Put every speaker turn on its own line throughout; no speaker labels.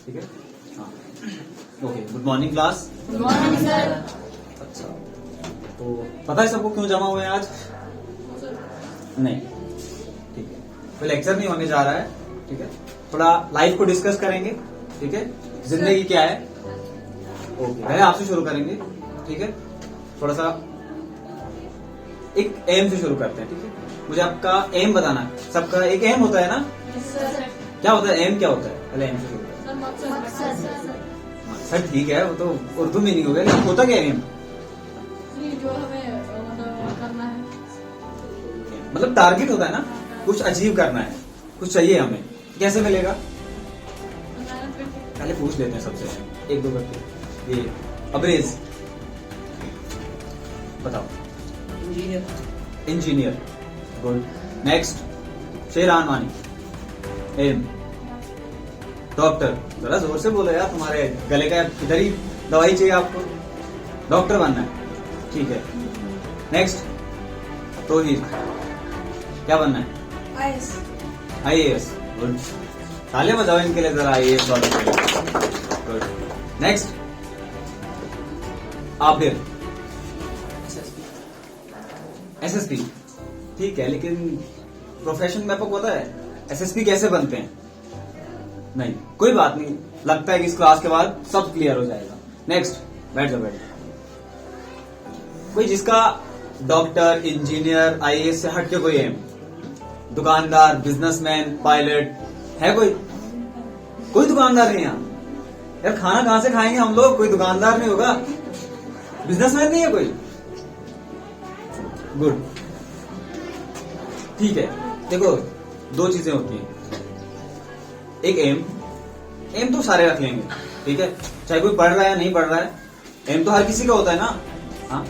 ठीक है। हाँ okay, good morning class.
Good morning sir.
अच्छा, तो पता है सबको क्यों जमा हुए हैं आज? नहीं, ठीक है, कोई लेक्चर नहीं होने जा रहा है, ठीक है। थोड़ा लाइफ को डिस्कस करेंगे, ठीक है, जिंदगी क्या है। ओके, पहले आपसे शुरू करेंगे, ठीक है। थोड़ा सा एक एम से शुरू करते हैं, ठीक है। मुझे आपका एम बताना है। सबका एक एम होता है ना? क्या होता है एम, क्या होता है? पहले एम से शुरू करते हैं। सर ठीक है, वो तो उर्दू में नहीं हो गया, लेकिन होता क्या एम?
जो हमें करना है,
मतलब टारगेट होता है ना, कुछ अचीव करना है, कुछ चाहिए हमें। कैसे मिलेगा? पहले पूछ लेते हैं सबसे, एक दो करके। ये अबरेज बताओ। Engineer, good. नेक्स्ट शेरान वानी, एम। डॉक्टर, जरा जोर से बोलो यार, तुम्हारे गले का इधर ही दवाई चाहिए आपको। डॉक्टर बनना है, ठीक है। नेक्स्ट तोहीर, क्या बनना है? IAS, good. तालियां बजाओ इनके लिए जरा, आईएएस वालों के लिए, गुड। नेक्स्ट आबिर, एसएसपी, ठीक है, लेकिन प्रोफेशन में आपको पता है एसएसपी कैसे बनते हैं? नहीं, कोई बात नहीं, लगता है कि इस क्लास के बाद सब क्लियर हो जाएगा। नेक्स्ट, बैठ जाओ बैठ जाओ। कोई जिसका डॉक्टर, इंजीनियर, आईएएस से हटके कोई एम, दुकानदार, बिजनेसमैन, पायलट है कोई? कोई दुकानदार नहीं यहाँ यार। खाना कहां से खाएंगे हम लोग? कोई दुकानदार नहीं होगा, बिजनेसमैन नहीं है कोई। गुड, ठीक है। देखो, दो चीजें होती हैं, एक एम तो सारे रख लेंगे, ठीक है, चाहे कोई पढ़ रहा है नहीं पढ़ रहा है, एम तो हर किसी का होता है ना। हाँ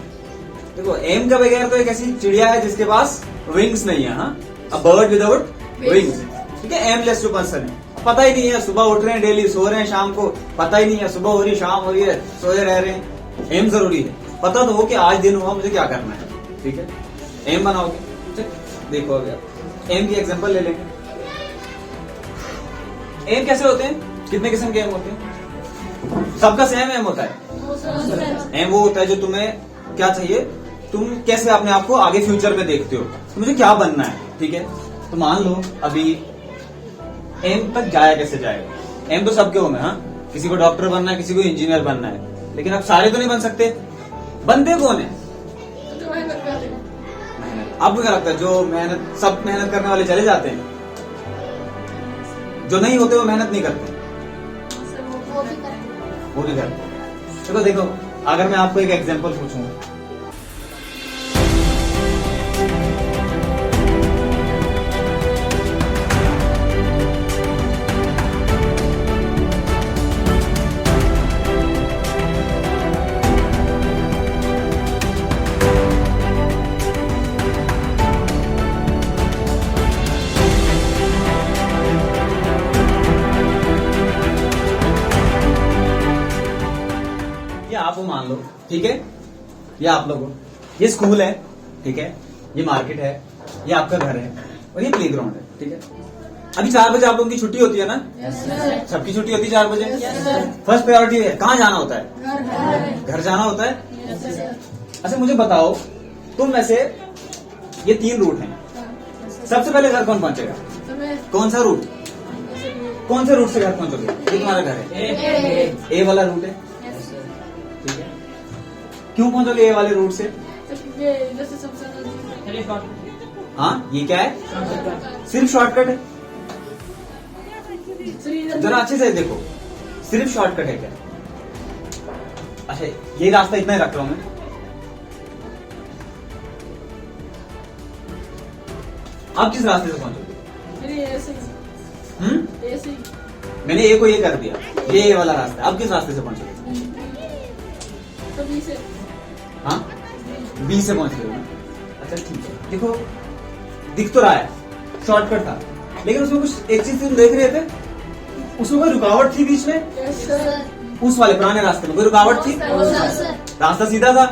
देखो, एम का बगैर तो एक ऐसी चिड़िया है जिसके पास विंग्स नहीं है। हाँ, अ बर्ड विदाउट विंग्स, ठीक है, एमलेस जो पर्सन है। पता ही नहीं है, सुबह उठ रहे हैं डेली, सो रहे हैं शाम को, पता ही नहीं है सुबह हो रही शाम हो रही है, सोए रह रहे हैं। एम जरूरी है, पता तो हो कि आज दिन हुआ, मुझे क्या करना है, ठीक है। एम बनाओगे, ठीक। देखो अभी आप एम की एग्जांपल ले लेंगे। एम कैसे होते हैं? कितने किस्म के एम होते हैं? सबका सेम एम होता है। एम वो होता है जो तुम्हें क्या चाहिए, तुम कैसे अपने आप को आगे फ्यूचर में देखते हो, तो मुझे क्या बनना है, ठीक है। तो मान लो अभी एम तक जाया कैसे जाएगा? एम तो सबके हो में, हाँ, किसी को डॉक्टर बनना है, किसी को इंजीनियर बनना है, लेकिन अब सारे तो नहीं बन सकते। बनते कौन है? मेहनत। आपको क्या लगता है जो मेहनत, सब मेहनत करने वाले चले जाते हैं, जो नहीं होते वो मेहनत नहीं करते? वो भी करते। देखो देखो, अगर मैं आपको एक एग्जांपल पूछूं, आपको मान लो, ठीक है, ये आप लोगों, ये स्कूल है, ठीक है, ये मार्केट है, ये आपका घर है, और ये प्लेग्राउंड है, ठीक है। अभी 4 बजे आप लोगों की छुट्टी होती है ना? सबकी छुट्टी होती है 4 बजे। फर्स्ट प्रायोरिटी है, कहाँ जाना होता है? घर जाना होता है। अच्छा मुझे बताओ, तुम में से ये 3 रूट हैं, सबसे पहले घर कौन पहुंचेगा? कौन सा रूट? कौन से रूट से घर पहुंचोगे? ये तुम्हारा घर है, ए वाला रूट है, ठीक है। क्यों पहुंचोगे ए वाले रूट से? हाँ, ये क्या है? सिर्फ शॉर्टकट है। जरा अच्छे से देखो, सिर्फ शॉर्टकट है क्या? अच्छा, ये रास्ता इतना ही रख रहा हूं मैं। आप किस रास्ते से पहुंचोगे? मैंने ए को ये कर दिया, ये वाला रास्ता है। आप किस रास्ते से पहुंचोगे? हाँ, बी से पहुंच रहे हो ना? अच्छा ठीक है। देखो, दिख तो रहा है शॉर्टकट था, लेकिन उसमें कुछ एक चीज तुम देख रहे थे, उसमें कोई रुकावट थी बीच में? उस वाले पुराने रास्ते में कोई रुकावट थी? रास्ता सीधा था,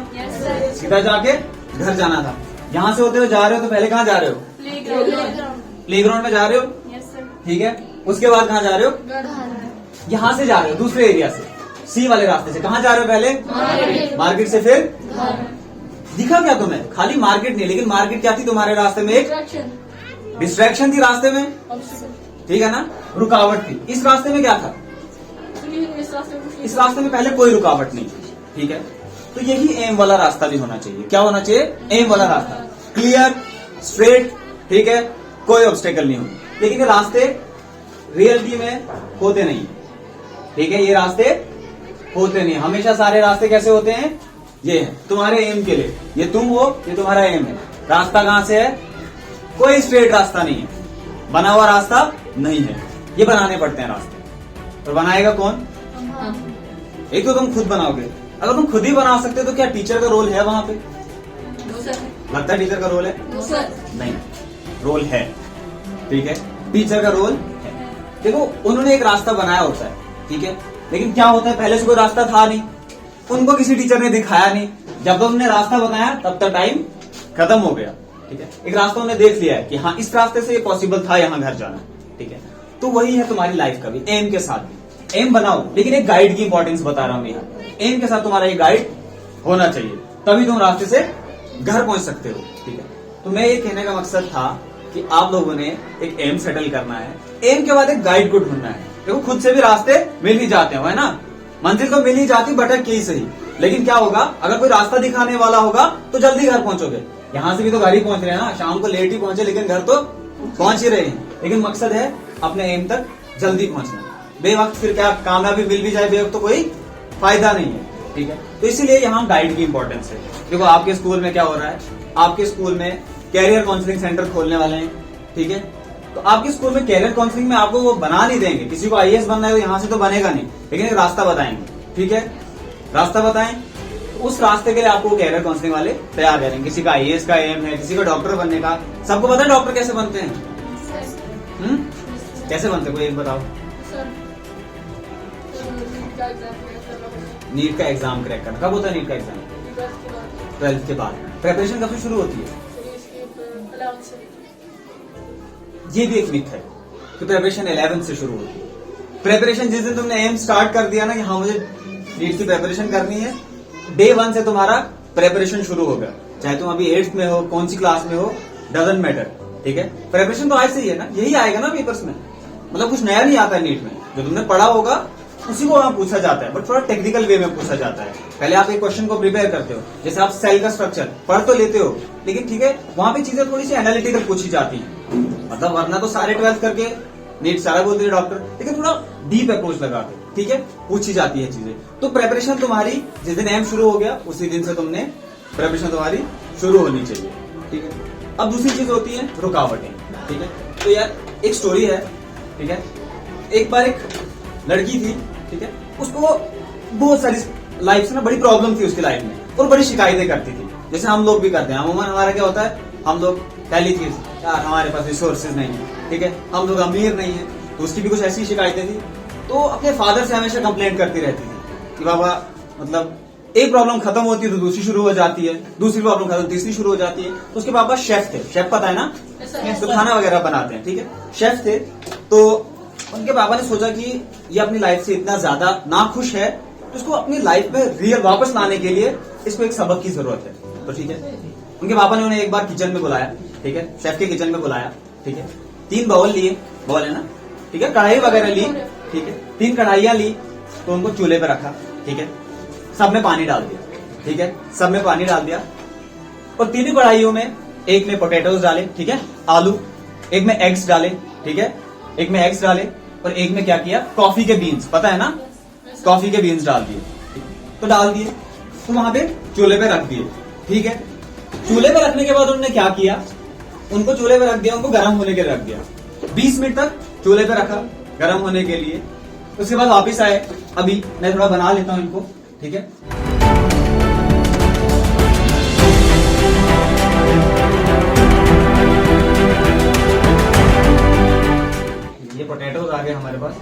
सीधा जाके घर जाना था। यहाँ से होते हुए जा रहे हो तो पहले कहाँ जा रहे हो? प्लेग्राउंड में जा रहे हो, ठीक है। उसके बाद कहाँ जा रहे हो? यहां से जा रहे हो दूसरे एरिया से, सी वाले रास्ते से। कहां जा रहे हो पहले? मार्केट से, फिर दिखा क्या तुम्हें? खाली मार्केट नहीं, लेकिन मार्केट क्या थी तुम्हारे रास्ते में? एक डिस्ट्रैक्शन थी रास्ते में, ठीक है ना, रुकावट थी। इस रास्ते में क्या था? इस रास्ते में पहले कोई रुकावट नहीं थी, ठीक है। तो यही एम वाला रास्ता भी होना चाहिए। क्या होना चाहिए? एम वाला रास्ता, क्लियर, स्ट्रेट, ठीक है, कोई ऑब्स्टेकल नहीं होगी। लेकिन ये रास्ते रियलिटी में होते नहीं, ठीक है, ये रास्ते होते नहीं। हमेशा सारे रास्ते कैसे होते हैं? ये है तुम्हारे एम के लिए, ये तुम हो, ये तुम्हारा एम है। रास्ता कहां से है? कोई स्ट्रेट रास्ता नहीं है, बना हुआ रास्ता नहीं है, ये बनाने पड़ते हैं रास्ते। और बनाएगा कौन? एक तो तुम खुद बनाओगे। अगर तुम खुद ही बना सकते हो तो क्या टीचर का रोल है वहां पे? लगता है टीचर का रोल है? नहीं, रोल है, ठीक है, टीचर का रोल है। देखो उन्होंने एक रास्ता बनाया होता है, ठीक है, लेकिन क्या होता है, पहले से कोई रास्ता था नहीं, उनको किसी टीचर ने दिखाया नहीं। जब उन्होंने रास्ता बताया तब तक टाइम खत्म हो गया, ठीक है। एक रास्ता उन्होंने देख लिया है कि हाँ इस रास्ते से ये पॉसिबल था यहाँ घर जाना, ठीक है। तो वही है तुम्हारी लाइफ का भी, एम के साथ भी। एम बनाओ, लेकिन एक गाइड की इंपॉर्टेंस बता रहा हूं यहाँ। एम के साथ तुम्हारा एक गाइड होना चाहिए, तभी तुम रास्ते से घर पहुंच सकते हो, ठीक है। तो मैं ये कहने का मकसद था कि आप लोगों ने एक एम सेटल करना है, एम के बाद एक गाइड को ढूंढना है। देखो खुद से भी रास्ते मिल ही जाते हो, है ना, मंजिल तो मिल ही जाती, भटक के ही सही। लेकिन क्या होगा, अगर कोई रास्ता दिखाने वाला होगा तो जल्दी घर पहुंचोगे। यहां से भी तो घर ही पहुंच रहे हैं ना, शाम को लेट ही पहुंचे, लेकिन घर तो पहुंच ही रहे हैं। लेकिन मकसद है अपने एम तक जल्दी पहुंचना। बेवक्त फिर क्या कामयाबी मिल भी जाए, बेवक्त तो कोई फायदा नहीं है, ठीक है। तो इसीलिए यहाँ गाइड की इंपॉर्टेंस है। देखो आपके स्कूल में क्या हो रहा है, आपके स्कूल में कैरियर काउंसलिंग सेंटर खोलने वाले हैं, ठीक है। तो आपके स्कूल में कैरियर काउंसलिंग में आपको वो बना नहीं देंगे। किसी को आईएएस बनना है तो यहाँ से तो बनेगा नहीं, लेकिन एक रास्ता बताएंगे, ठीक है, रास्ता बताएं। तो उस रास्ते के लिए आपको कैरियर काउंसलिंग वाले तैयार करेंगे। किसी का आईएएस का एम है, किसी का डॉक्टर बनने का। सबको पता है डॉक्टर कैसे बनते हैं? कैसे बनते हैं, कोई एक बताओ। नीट का एग्जाम क्रैक करना। कब होता है नीट का एग्जाम? 12th के बाद। प्रेपरेशन कब से शुरू होती है? ये भी एक मिथ है कि प्रेपरेशन 11th से शुरू होती है। प्रेपरेशन जिस दिन तुमने एम स्टार्ट कर दिया ना कि हाँ मुझे नीट की प्रेपरेशन करनी है, डे 1 से तुम्हारा प्रेपरेशन शुरू होगा। चाहे तुम अभी 8th में हो, कौन सी क्लास में हो, डजंट मैटर, ठीक है। प्रेपरेशन तो आज से ही है ना, यही आएगा ना पेपर्स में। मतलब कुछ नया नहीं आता है नीट में, जो तुमने पढ़ा होगा उसी को वहां पूछा जाता है, बट थोड़ा टेक्निकल वे में पूछा जाता है। पहले आप एक क्वेश्चन को प्रिपेयर करते हो, जैसे आप सेल का स्ट्रक्चर पढ़ तो लेते हो, लेकिन ठीक है वहां पे चीजें थोड़ी सी एनालिटिकल पूछी जाती है। मतलब वरना तो सारे 12th करके नीट सारा बोलते हैं डॉक्टर, लेकिन थोड़ा डीप अप्रोच लगा के, ठीक है, पूछी जाती है चीजें। तो प्रेपरेशन तुम्हारी जिस दिन एम शुरू हो गया उसी दिन से तुमने प्रेपरेशन तुम्हारी शुरू होनी चाहिए, ठीक है। अब दूसरी चीज होती है रुकावटें, ठीक है। तो यार एक स्टोरी है, ठीक है। एक बार एक लड़की थी, ठीक है, उसको बहुत सारी लाइफ से ना बड़ी प्रॉब्लम थी उसकी लाइफ में, और बड़ी शिकायतें करती थी, जैसे हम लोग भी करते हैं। अमूमन हमारा क्या होता है, हम लोग पहली चीज यार हमारे पास रिसोर्सेज नहीं है, ठीक है, हम लोग अमीर नहीं है। तो उसकी भी कुछ ऐसी शिकायतें थी, तो अपने फादर से हमेशा कंप्लेंट करती रहती थी कि बाबा मतलब एक प्रॉब्लम खत्म होती है तो दूसरी शुरू हो जाती है, दूसरी प्रॉब्लम खत्म तीसरी शुरू हो जाती है। तो उसके पापा शेफ थे, शेफ पता है ना, तो खाना वगैरह बनाते हैं, ठीक है, शेफ थे। तो उनके पापा ने सोचा कि ये अपनी लाइफ से इतना ज्यादा नाखुश है, तो इसको अपनी लाइफ में रियल वापस लाने के लिए इसको एक सबक की जरूरत है। तो ठीक है, उनके पापा ने उन्हें एक बार किचन में बुलाया, ठीक है, शेफ के किचन में बुलाया, ठीक है। 3 बाउल लिए, बाउल है ना, ठीक है, कढ़ाई वगैरह ली, ठीक है, 3 कढ़ाइयां ली, तो उनको चूल्हे पे रखा, ठीक है, सब में पानी डाल दिया, ठीक है, सब में पानी डाल दिया, और 3 कढ़ाइयों में एक में पोटैटोज डाले, ठीक है, आलू, एक में एग्स डाले, ठीक है, एक में एग्स डाले, और एक में क्या किया, कॉफी के बीन्स, पता है ना, कॉफी के बीन्स डाल दिए, तो डाल दिए, तो वहां पे चूल्हे पे रख दिए, ठीक है। चूल्हे पे रखने के बाद उन्होंने क्या किया, उनको चूल्हे पे रख दिया, उनको गर्म होने के लिए रख दिया, 20 मिनट तक चूल्हे पे रखा गर्म होने के लिए। उसके बाद वापिस आए, अभी मैं थोड़ा बना लेता हूं इनको, ठीक है। ये पोटैटोज आ गए हमारे पास,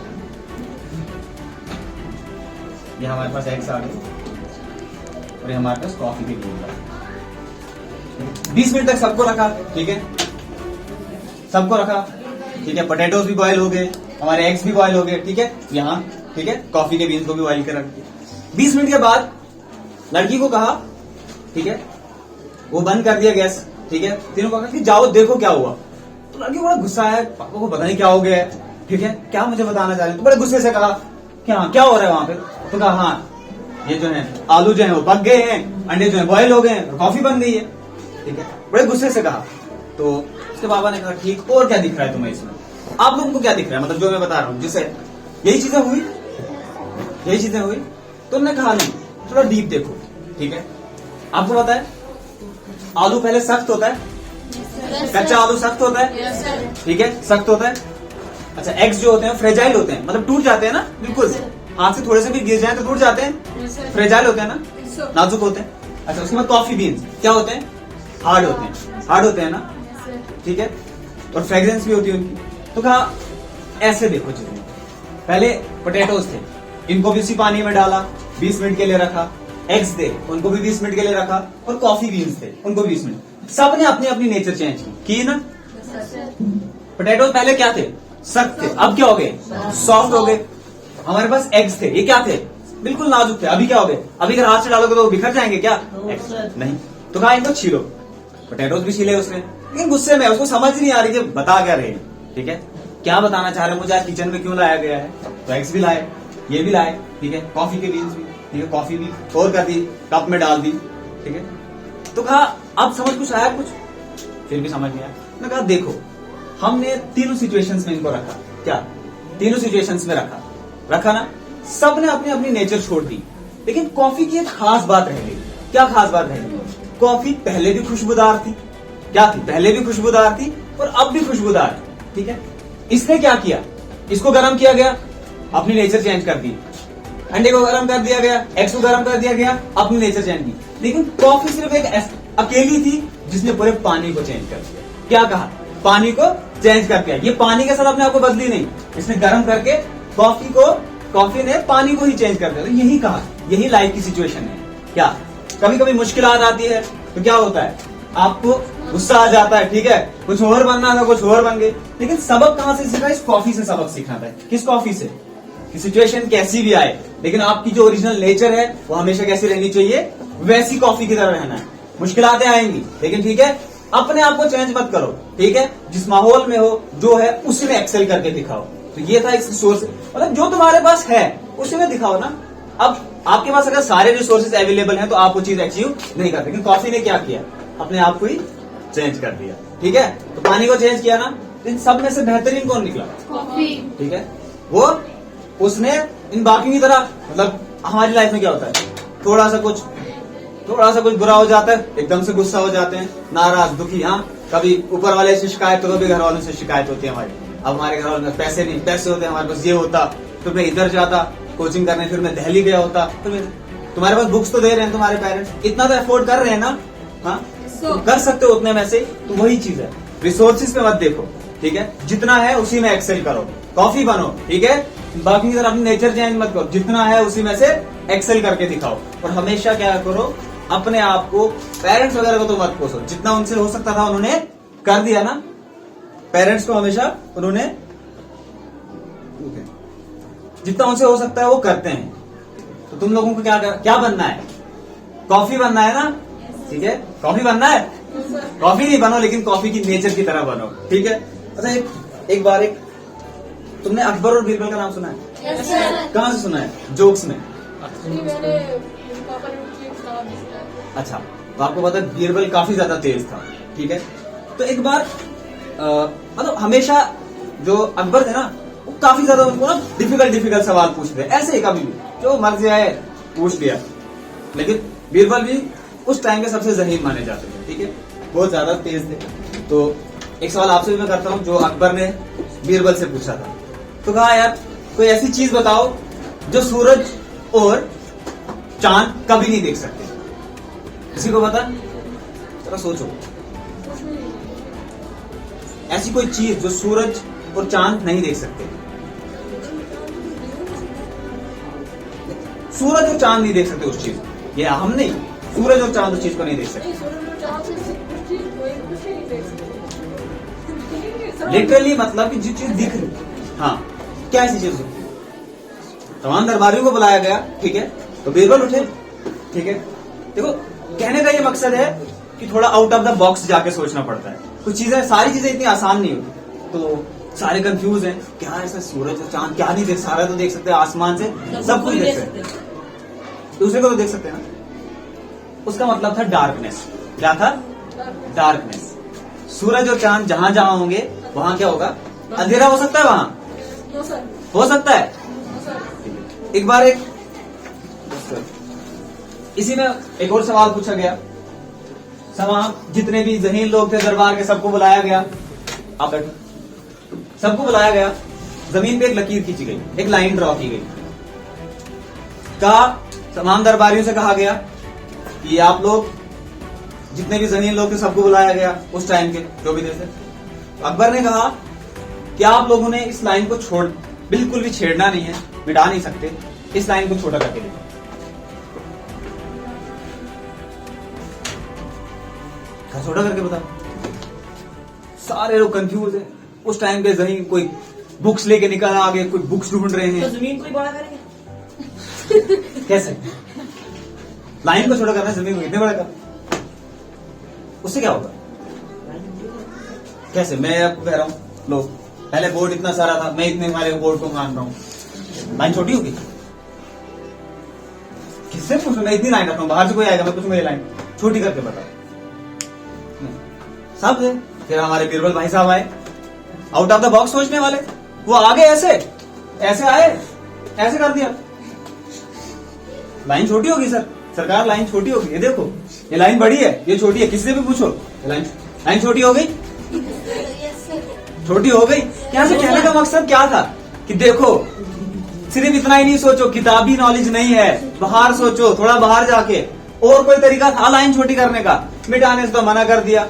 ये हमारे पास एग्स आ गए, और ये हमारे पास कॉफी के बीन्स आ गए। 20 मिनट तक सबको रखा, ठीक है, सबको रखा, ठीक है। पोटैटोज भी बॉयल हो गए, हमारे एग्स भी बॉयल हो गए, ठीक है। यहाँ ठीक है, कॉफी के बीन्स को भी बॉइल कर रख दिया। 20 मिनट के बाद लड़की को कहा, ठीक है, वो बंद कर दिया गैस, ठीक है, तीनों को कहा कि जाओ देखो क्या हुआ। तो लड़की को बड़ा गुस्सा है, पापा को पता नहीं क्या हो गया है, ठीक है, क्या मुझे बताना चाह रहे हैं। तो बड़े गुस्से से कहा क्या हो रहा है वहां पे। तो कहा हाँ, ये जो है आलू जो है वो पक गए हैं, अंडे जो है बॉयल हो गए हैं और कॉफी बन गई है, ठीक है, बड़े गुस्से से कहा। तो उसके पापा ने कहा ठीक, और क्या दिख रहा है तुम्हें इसमें, आप लोगों को क्या दिख रहा है, मतलब जो मैं बता रहा हूँ जिससे यही चीजें हुई। तो उन्होंने कहा नहीं, थोड़ा डीप देखो, ठीक है, आपको पता है आलू पहले सख्त होता है, कच्चा आलू सख्त होता है,
यस सर।
ठीक है, सख्त होता है। अच्छा, एग्स जो होते हैं फ्रेजाइल होते हैं, मतलब टूट जाते हैं ना, बिल्कुल हाथ से थोड़े से भी गिर जाए तो टूट जाते हैं,
यस सर।
फ्रेजाइल होते हैं ना,
सर।
नाजुक होते हैं। अच्छा, उसके बाद कॉफी बीन्स क्या होते हैं, हार्ड होते हैं ना,
यस सर।
ठीक है, और फ्रेग्रेंस भी होती है उनकी। तो कहा ऐसे देखो चीजें, पहले पोटैटोज थे, इनको भी उसी पानी में डाला, 20 मिनट के लिए रखा, एग्स थे उनको भी 20 मिनट के लिए रखा, और कॉफी बीन्स थे उनको 20 मिनट। सबने अपनी अपनी नेचर चेंज की ना।
Yes sir.
पोटैटोज पहले क्या थे, सख्त थे, अब क्या हो गए, सॉफ्ट हो गए। हमारे पास एग्स थे, ये क्या थे, बिल्कुल नाजुक थे, अभी क्या हो गए, अभी अगर हाथ से डालोगे तो वो बिखर जाएंगे क्या, Eggs? नहीं। तो कहा इनको छीलो, पोटैटोज भी छीले उसने, लेकिन गुस्से में, उसको समझ नहीं आ रही कि बता क्या रहे हैं, ठीक है, क्या बताना चाह रहे हैं, मुझे आज किचन में क्यों लाया गया है। तो एग्स भी लाए, ये भी लाए, ठीक है, कॉफी के बीन्स भी, ठीक है, कॉफी भी और कर दी, कप में डाल दी, ठीक है। तो कहा अब समझ कुछ आया, कुछ फिर भी समझ नहीं आया। मैं कहा देखो, हमने तीनों सिचुएशंस में इनको रखा, क्या तीनों सिचुएशंस में रखा ना, सबने अपनी अपनी नेचर छोड़ दी, लेकिन कॉफी की एक खास बात रह गई। क्या खास बात रह गई, कॉफी पहले भी खुशबूदार थी, क्या थी, पहले भी खुशबूदार थी और अब भी खुशबूदार है, ठीक है। इसने क्या किया, इसको गर्म किया गया, अपनी नेचर चेंज कर दी, अंडे को गर्म कर दिया गया, एग्स को गर्म कर दिया गया, अपनी नेचर चेंज की। लेकिन कॉफी सिर्फ एक अकेली थी जिसने पूरे पानी को चेंज कर दिया। क्या कहा, पानी को चेंज कर दिया। ये पानी के साथ अपने आप को बदली नहीं, इसने गर्म करके कॉफी ने पानी को ही चेंज कर दिया। तो यही कहा, यही लाइफ की सिचुएशन है। क्या कभी कभी मुश्किल आती है तो क्या होता है, आपको गुस्सा आ जाता है, ठीक है, कुछ और बनना था, कुछ और बन गए। लेकिन सबक कहां से सीखा, इस कॉफी से सबक सीखना था। किस कॉफी से, कि सिचुएशन कैसी भी आए, लेकिन आपकी जो ओरिजिनल नेचर है वो हमेशा कैसी रहनी चाहिए, वैसी कॉफी की तरह रहना है। मुश्किलातें आएंगी, लेकिन ठीक है, अपने आप को चेंज मत करो, ठीक है, जिस माहौल में हो जो है उसी में एक्सेल करके दिखाओ। तो ये था इस सोर्स, मतलब जो तुम्हारे पास है उसी में दिखाओ ना। अब आपके पास अगर सारे रिसोर्सेज अवेलेबल हैं तो आप वो चीज अचीव नहीं करते, लेकिन कॉफी ने क्या किया, अपने आप को ही चेंज कर दिया, ठीक है। तो पानी को चेंज किया ना, इन सब में से बेहतरीन कौन निकला,
कॉफी।
ठीक है, वो उसने इन बाकी की तरह, मतलब हमारी लाइफ में क्या होता है, थोड़ा सा कुछ बुरा हो जाता है, एकदम से गुस्सा हो जाते हैं, नाराज, दुखी। हाँ, कभी ऊपर वाले से शिकायत तो कभी घर वालों से शिकायत होती है हमारी। अब हमारे घर वालों में पैसे नहीं, पैसे होते हमारे पास, ये होता, फिर मैं इधर जाता कोचिंग करने, फिर मैं दिल्ली गया होता, फिर तुम्हारे पास बुक्स तो दे रहे हैं तुम्हारे पेरेंट्स, इतना तो अफोर्ड कर रहे हैं ना, हाँ, तो कर सकते हो उतने में से। तो वही चीज है, रिसोर्सेज पे मत देखो, ठीक है, जितना है उसी में एक्सेल करो, कॉफी बनो, ठीक है, बाकी की तरह अपनी नेचर चेंज मत करो, जितना है उसी में से एक्सेल करके दिखाओ। और हमेशा क्या करो, अपने आप को, पेरेंट्स वगैरह को तो मत कोसो, जितना उनसे हो सकता था उन्होंने कर दिया ना, पेरेंट्स को हमेशा उन्होंने जितना उनसे हो सकता है वो करते हैं। तो तुम लोगों को क्या बनना है, कॉफी बनना है ना, ठीक है, कॉफी बनना है, कॉफी नहीं बनो लेकिन कॉफी की नेचर की तरह बनो, ठीक है। अच्छा, एक बार तुमने अकबर और बीरबल का नाम सुना है,
यस सर।
कहाँ से सुना है, जोक्स में।
मैंने पापा ने मुझे एक सलाह दी थी।
अच्छा, तो आपको पता है बीरबल काफी ज्यादा तेज था, ठीक है। तो एक बार मतलब हमेशा जो अकबर थे ना, वो काफी ज्यादा उनको ना डिफिकल्ट सवाल पूछते थे, ऐसे ही कभी भी जो मर्जी आए पूछ लिया। लेकिन बीरबल भी उस टाइम के सबसे जहीन माने जाते थे, ठीक है, बहुत ज्यादा तेज थे। तो एक सवाल आपसे भी मैं करता हूँ जो अकबर ने बीरबल से पूछा था। तो कहा यार कोई ऐसी चीज बताओ जो सूरज और चांद कभी नहीं देख सकते, किसी को पता, जरा सोचो, ऐसी कोई चीज जो सूरज और चांद नहीं देख सकते। सूरज और चांद नहीं देख सकते उस चीज, ये हम नहीं, सूरज और चांद उस चीज को नहीं देख सकते। लिटरली मतलब कि जो चीज दिख रही, हाँ, क्या ऐसी चीज तमाम दरबारियों को बुलाया गया, ठीक है। तो बीरबल उठे, ठीक है। देखो कहने का ये मकसद है कि थोड़ा आउट ऑफ द बॉक्स जाके सोचना पड़ता है। कुछ चीजें, सारी चीजें इतनी आसान नहीं होती, तो सारे कंफ्यूज हैं, क्या ऐसा सूरज और चांद क्या नहीं देख, सारा तो देख सकते हैं, आसमान से सब कुछ देख सकते हैं, दूसरे को तो देख सकते हैं ना। उसका मतलब था डार्कनेस। क्या था? डार्कनेस। सूरज और चांद जहां जहां होंगे वहां क्या होगा? अंधेरा हो सकता है वहां,
नो सर,
हो सकता है।
No sir.
एक बार इसी में एक और सवाल पूछा गया। तमाम जितने भी जहीन लोग थे दरबार के, सबको बुलाया गया। आप बैठो। सबको बुलाया गया, जमीन पे एक लकीर खींची गई, एक लाइन ड्रॉ की गई। कहा, तमाम दरबारियों से कहा गया कि आप लोग जितने भी जहीन लोग थे सबको बुलाया गया, उस टाइम के जो भी थे। अकबर ने कहा कि आप लोगों ने इस लाइन को छोड़, बिल्कुल भी छेड़ना नहीं है, मिटा नहीं सकते, इस लाइन को छोटा करके देखो। छोटा करके बता। सारे लोग कंफ्यूज हैं। उस टाइम पे जमीन, कोई बुक्स लेके निकल आगे, कोई बुक्स ढूंढ रहे हैं।
तो जमीन को ही बड़ा करेंगे
कैसे? लाइन को छोटा करना है, जमीन को कितने बड़ा कर, उससे क्या होगा? कैसे? मैं आपको कह रहा हूं, लो पहले बोर्ड इतना सारा था, मैं इतने हमारे बोर्ड को मान रहा हूं, लाइन छोटी होगी। किससे पूछूं? मैं इतनी लाइन रख रहा हूं, बाहर से कोई आएगा, मैं पूछूं मेरी लाइन छोटी करके बता। सब है। फिर हमारे बीरबल भाई साहब आए, आउट ऑफ द बॉक्स सोचने वाले। वो आगे ऐसे ऐसे आए, ऐसे कर दिया। लाइन छोटी होगी सर, सरकार लाइन छोटी होगी। ये देखो, ये लाइन बड़ी है, ये छोटी है, किसी से भी पूछो। लाइन छोटी हो गई, छोटी हो गई। यहाँ से कहने का मकसद क्या था कि देखो, सिर्फ इतना ही नहीं सोचो, किताबी नॉलेज नहीं है, बाहर सोचो, थोड़ा बाहर जाके। और कोई तरीका था लाइन छोटी करने का? मिटाने से तो मना कर दिया।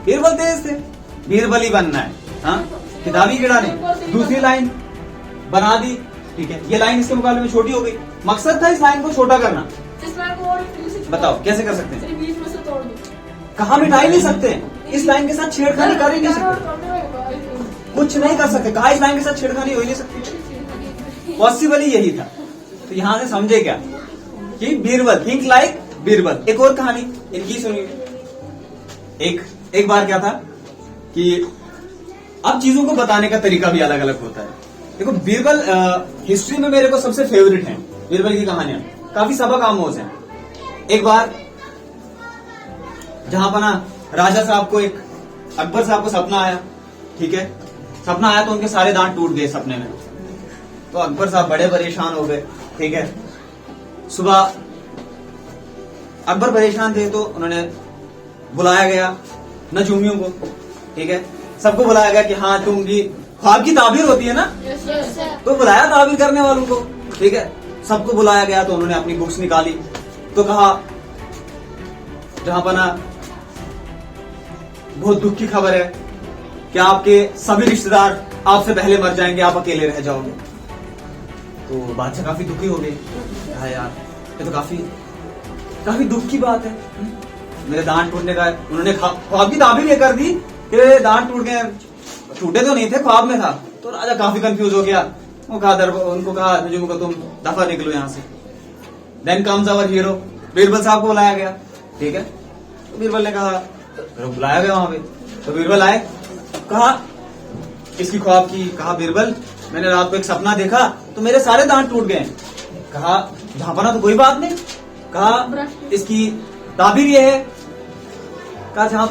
बीरबल तेज थे, बीरबल ही बनना है, हाँ, किताबी कीड़ा नहीं। दूसरी लाइन बना दी, ठीक है। ये लाइन इसके मुकाबले में छोटी हो गई। मकसद था इस लाइन को छोटा करना।
इस लाइन को और
बताओ कैसे कर सकते हैं?
सिर्फ बीच में से तोड़ दो।
कहाँ मिटा ही नहीं सकते, इस लाइन के साथ छेड़खानी कर ही नहीं सकते, कुछ नहीं कर सकते। कहा इस लाइन के साथ छेड़खानी हो ही नहीं सकती, पॉसिबल ही यही था। तो यहां से समझे क्या कि बीरबल, थिंक लाइक बीरबल। एक और कहानी इनकी सुनिए। एक बार क्या था कि अब चीजों को बताने का तरीका भी अलग अलग होता है। देखो बीरबल हिस्ट्री में मेरे को सबसे फेवरेट है बीरबल की कहानियां, काफी सबक आमोज हैं। एक बार जहां पर ना राजा साहब को, एक अकबर साहब को सपना आया, ठीक है। सपना आया तो उनके सारे दांत टूट गए सपने में। तो अकबर साहब बड़े परेशान हो गए, ठीक है। सुबह अकबर परेशान थे तो उन्होंने बुलाया गया नजूमियों को, ठीक है। सबको बुलाया गया कि हाँ, तुम की ख्वाब की ताबीर होती है ना, तो बुलाया ताबीर करने वालों को, ठीक है। सबको बुलाया गया तो उन्होंने अपनी बुक्स निकाली, तो कहा जहां पर ना बहुत दुख की खबर है कि आपके सभी रिश्तेदार आपसे पहले मर जाएंगे, आप अकेले रह जाओगे। तो बादशाह काफी दुखी हो गए। कहा यार, ये तो काफी दुख की बात है, मेरे दांत टूटने का है। उन्होंने ख्वाब की ताबीर ये कर दी कि दांत टूट गए, टूटे तो नहीं थे, ख्वाब में था। तो राजा काफी कंफ्यूज हो गया। उनको कहा नजूम को, तुम दफा निकलो यहाँ से। Then comes our hero, Birbal Sahib को बुलाया गया, ठीक है। तो बीरबल ने कहा, बुलाया गया वहां पे, तो बीरबल आए, कहा इसकी ख्वाब की। कहा बीरबल, मैंने रात को एक सपना देखा तो मेरे सारे दांत टूट गए। कहा जहां पर ना तो कोई बात नहीं। कहा इसकी ताबीर ये है, कहा जहां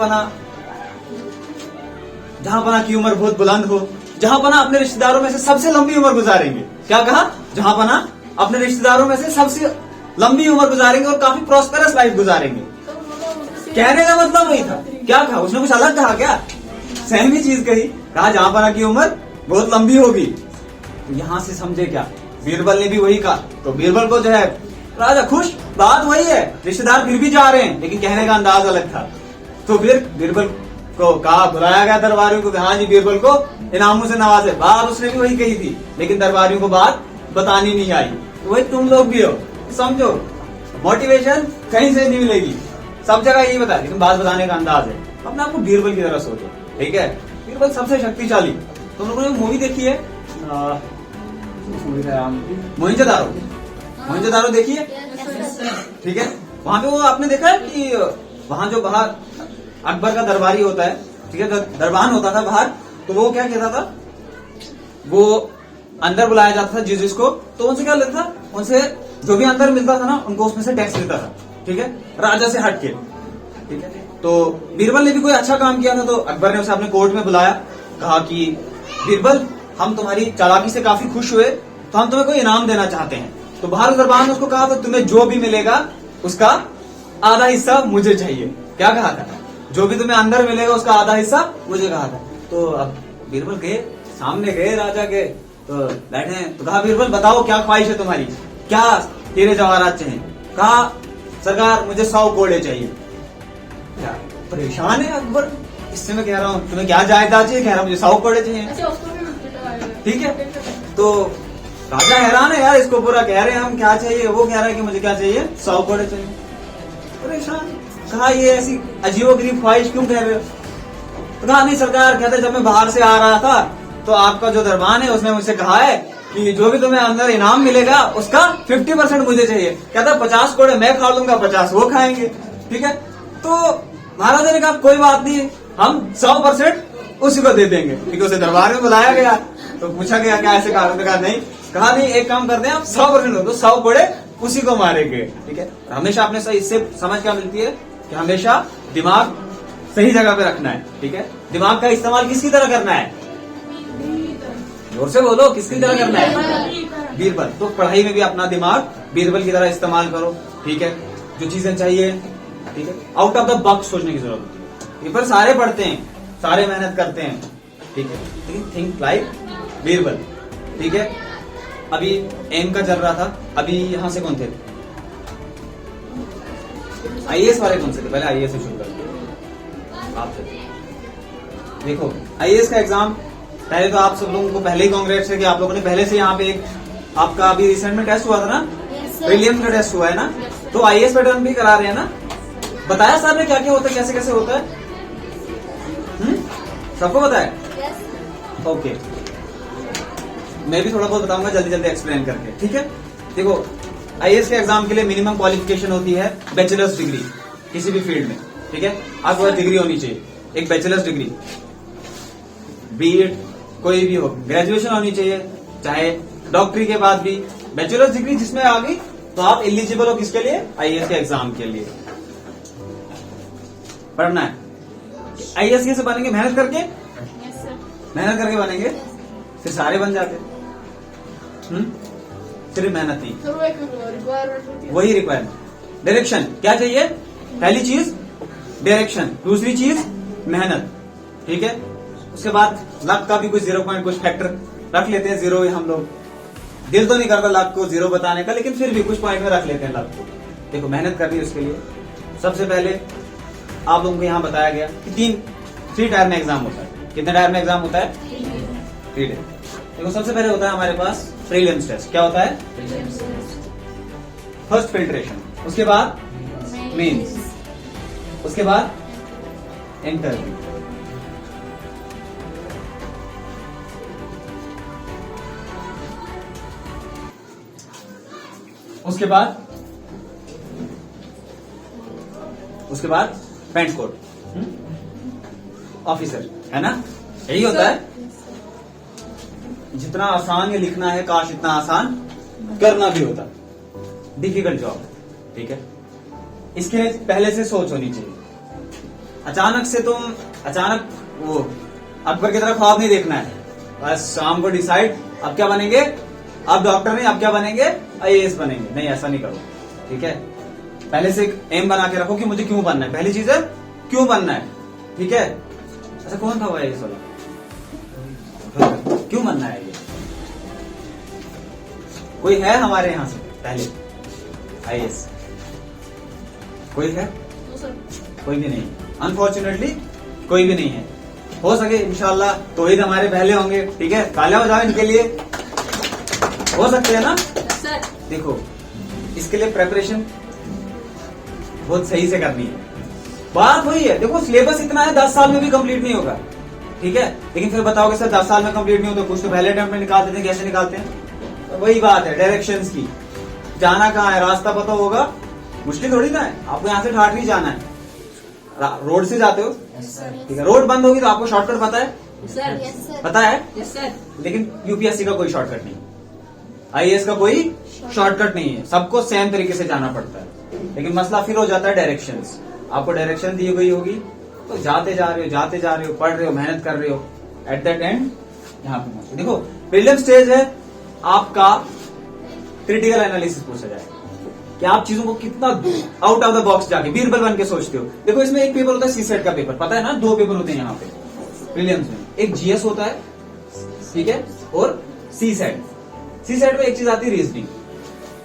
पना की उम्र बहुत बुलंद हो, जहां पना अपने रिश्तेदारों में से सबसे लंबी उम्र गुजारेंगे। क्या कहा? जहां पना अपने रिश्तेदारों में से सबसे लंबी उम्र गुजारेंगे और काफी प्रॉस्पेरस लाइफ गुजारेंगे। कहने का मतलब वही था। क्या कहा उसने? कुछ अलग कहा क्या? सेम ही चीज कही। कहा जहां पना की उम्र बहुत लंबी होगी। तो यहां से समझे क्या, बीरबल ने भी वही कहा। तो बीरबल को जो है राजा खुश, बात वही है, रिश्तेदार फिर भी जा रहे हैं, लेकिन कहने का अंदाज अलग था। तो फिर बीरबल को कहा, बुलाया गया दरबारियों को, हाँ जी बीरबल को इनामों से नवाजे। बात उसने भी वही कही थी, लेकिन दरबारियों को बात बतानी नहीं आई। तो वही तुम लोग भी हो, समझो मोटिवेशन कहीं से नहीं मिलेगी, सब जगह यही बता, लेकिन बात बताने का अंदाज है। अपने आपको बीरबल की तरह सोचो, ठीक है। बीरबल सबसे शक्तिशाली। तुम लोगों ने मूवी देखी है मोहनजोदारो देखिए, ठीक है। वहां पे वो आपने देखा है कि वहां जो बाहर अकबर का दरबारी होता है, ठीक है, दरबान होता था बाहर, तो वो क्या कहता था, वो अंदर बुलाया जाता था जिस जिसको, तो उनसे क्या लेता था, उनसे जो भी अंदर मिलता था ना, उनको उसमें से टैक्स लेता था, ठीक है, राजा से हट के, ठीक है। तो बीरबल ने भी कोई अच्छा काम किया था, तो अकबर ने उसे अपने कोर्ट में बुलाया, कहा कि बीरबल, हम तुम्हारी चालाकी से काफी खुश हुए, तो हम तुम्हें कोई इनाम देना चाहते हैं। तो बाहर दरबार ने उसको कहा था, तुम्हें जो भी मिलेगा उसका आधा हिस्सा मुझे चाहिए। क्या कहा था, जो भी तुम्हें अंदर मिलेगा उसका आधा हिस्सा मुझे कहा था। तो अब बीरबल गए, सामने गए राजा के, तो बैठे, तो कहा बीरबल बताओ क्या ख्वाहिश है तुम्हारी, क्या हीरे जवाहरात चाहिए। कहा सरकार मुझे 100 घोड़े चाहिए। क्या परेशान है अकबर, इससे मैं कह रहा हूँ तुम्हें क्या जायदाद चाहिए, कह रहा हूँ मुझे 100 घोड़े चाहिए,
अच्छा उसको भी पिटवाया।
ठीक है। तो राजा हैरान है यार, इसको पूरा कह रहे हैं हम क्या चाहिए, वो कह रहा है कि मुझे क्या चाहिए, 100 घोड़े चाहिए। परेशान, कहा ये ऐसी अजीबोगरीब ख्वाहिश क्यों कह रहे हो। तो कहा नहीं सरकार, कहते जब मैं बाहर से आ रहा था तो आपका जो दरबान है उसने मुझसे कहा है कि जो भी तुम्हें अंदर इनाम मिलेगा उसका 50% मुझे चाहिए। कहता 50 घोड़े मैं खा लूंगा, 50 वो खाएंगे, ठीक है। तो महाराजा ने कहा कोई बात नहीं, हम 100% उसी को दे देंगे, ठीक है। उसे दरबार में बुलाया गया, तो पूछा गया क्या ऐसे कहा, कहा नहीं, एक काम करते हैं आप 100% दो, तो 100 घोड़े उसी को मारेंगे, ठीक है। हमेशा आपने सही, इससे समझ क्या मिलती है कि हमेशा दिमाग सही जगह पे रखना है, ठीक है। दिमाग का इस्तेमाल किसकी तरह करना है, जोर से बोलो, किसकी तरह करना है, बीरबल। तो पढ़ाई में भी अपना दिमाग बीरबल की तरह इस्तेमाल करो, ठीक है। जो चीजें चाहिए, ठीक है, आउट ऑफ द बॉक्स सोचने की जरूरत होती है। पेपर सारे पढ़ते हैं, सारे मेहनत करते हैं, ठीक है, लेकिन थिंक लाइक बीरबल, ठीक है। अभी एम का चल रहा था, अभी यहां से कौन थे, आईएएस वाले कौन से थे, पहले आईएएस से शुरू करते आप थे। देखो आईएएस का एग्जाम, पहले तो आप सब लोगों को पहले ही कांग्रेट्स है कि आप लोगों ने पहले से यहाँ पे एक आपका अभी रिसेंट में टेस्ट हुआ था ना, प्रीलिम्स का टेस्ट हुआ है ना, तो आईएएस पैटर्न भी करा रहे हैं ना। बताया सर ने क्या क्या होता है, कैसे कैसे होता है, सबको बताया, ओके। मैं भी थोड़ा बहुत बताऊंगा जल्दी जल्दी एक्सप्लेन करके, ठीक है। देखो आईएएस के एग्जाम के लिए मिनिमम क्वालिफिकेशन होती है बैचलर्स डिग्री किसी भी फील्ड में, ठीक है। आपको डिग्री होनी चाहिए, एक बैचलर्स डिग्री, बीएड कोई भी हो, ग्रेजुएशन होनी चाहिए, चाहे डॉक्टरी के बाद भी बैचलर्स डिग्री जिसमें आ गई तो आप एलिजिबल हो किसके लिए, आईएएस के एग्जाम के लिए। पढ़ना है, आईएएस कैसे बनेंगे, मेहनत करके, मेहनत करके बनेंगे, फिर सारे बन जाते, सिर्फ मेहनत ही,
तो वो एक रिक्वायरमेंट होती है,
वही रिक्वायरमेंट। डायरेक्शन क्या चाहिए, पहली चीज डायरेक्शन, दूसरी चीज मेहनत, ठीक है। उसके बाद लक का भी कुछ 0 पॉइंट कुछ फैक्टर रख लेते हैं, 0 हम लोग, दिल तो नहीं करता लक को 0 बताने का, लेकिन फिर भी कुछ पॉइंट में रख लेते हैं लक को। देखो मेहनत करनी है उसके लिए, सबसे पहले आप लोगों को यहाँ बताया गया कि 3 टायर में एग्जाम होता है। कितने टायर में एग्जाम होता है, 3 टायर। देखो सबसे पहले होता है हमारे पास प्रीलिम्स टेस्ट, क्या होता है, फर्स्ट फिल्ट्रेशन, उसके बाद मेंस, उसके बाद इंटरव्यू, उसके बाद पेंट कोट ऑफिसर, है ना, यही होता है। जितना आसान ये लिखना है, काश इतना आसान करना भी होता, डिफिकल्ट जॉब, ठीक है। इसके लिए पहले से सोच होनी चाहिए, अचानक वो अकबर की तरह ख्वाब नहीं देखना है, बस शाम को डिसाइड अब क्या बनेंगे, अब डॉक्टर नहीं, अब क्या बनेंगे, आईएएस बनेंगे, नहीं ऐसा नहीं करो, ठीक है। पहले से एक एम बना के रखो कि मुझे क्यों बनना है, पहली चीज है क्यों बनना है, ठीक है। अच्छा कौन था वो आईएएस वाला, क्यों बनना है ये, कोई है हमारे यहां से पहले आईएएस, कोई है, कोई भी नहीं, अनफॉर्चुनेटली कोई भी नहीं है। हो सके इंशाल्लाह तौहीद हमारे पहले होंगे, ठीक है, तालियां बजाओ इनके लिए, हो सकते हैं ना
सर।
देखो इसके लिए प्रेपरेशन बहुत सही से करनी है, बात वही है। देखो सिलेबस इतना है 10 साल में भी कंप्लीट नहीं होगा, ठीक है, लेकिन फिर बताओगे सर 10 साल में कंप्लीट नहीं होता, कुछ तो पहले अटेम्प्ट में निकाल देते हैं, कैसे निकालते हैं, तो वही बात है डायरेक्शंस की, जाना कहाँ है, रास्ता पता होगा, मुश्किल थोड़ी ना है। आपको यहाँ से ठाठरी जाना है, रोड से जाते हो, ठीक है, रोड बंद होगी तो आपको शॉर्टकट पता है,
सर
पता है,
यस सर।
लेकिन यूपीएससी का कोई शॉर्टकट नहीं, आईएएस का कोई शॉर्टकट नहीं है, सबको सेम तरीके से जाना पड़ता है। लेकिन मसला फिर हो जाता है डायरेक्शंस। आपको डायरेक्शन दी गई होगी तो जाते जा रहे हो, पढ़ रहे हो, मेहनत कर रहे हो, एट दैट एंड यहाँ पे पहुंचे। देखो प्रीलिम स्टेज है आपका, क्रिटिकल एनालिसिस पूछा जाएगा कि आप चीजों को कितना आउट ऑफ द बॉक्स जाके बीरबल बन के सोचते हो। देखो इसमें एक पेपर होता है सीसेट का पेपर, पता है ना, 2 पेपर होते हैं यहाँ पे प्रीलिम्स में, एक जीएस होता है, ठीक है, और सीसेट। सीसेट में एक चीज आती है रीजनिंग,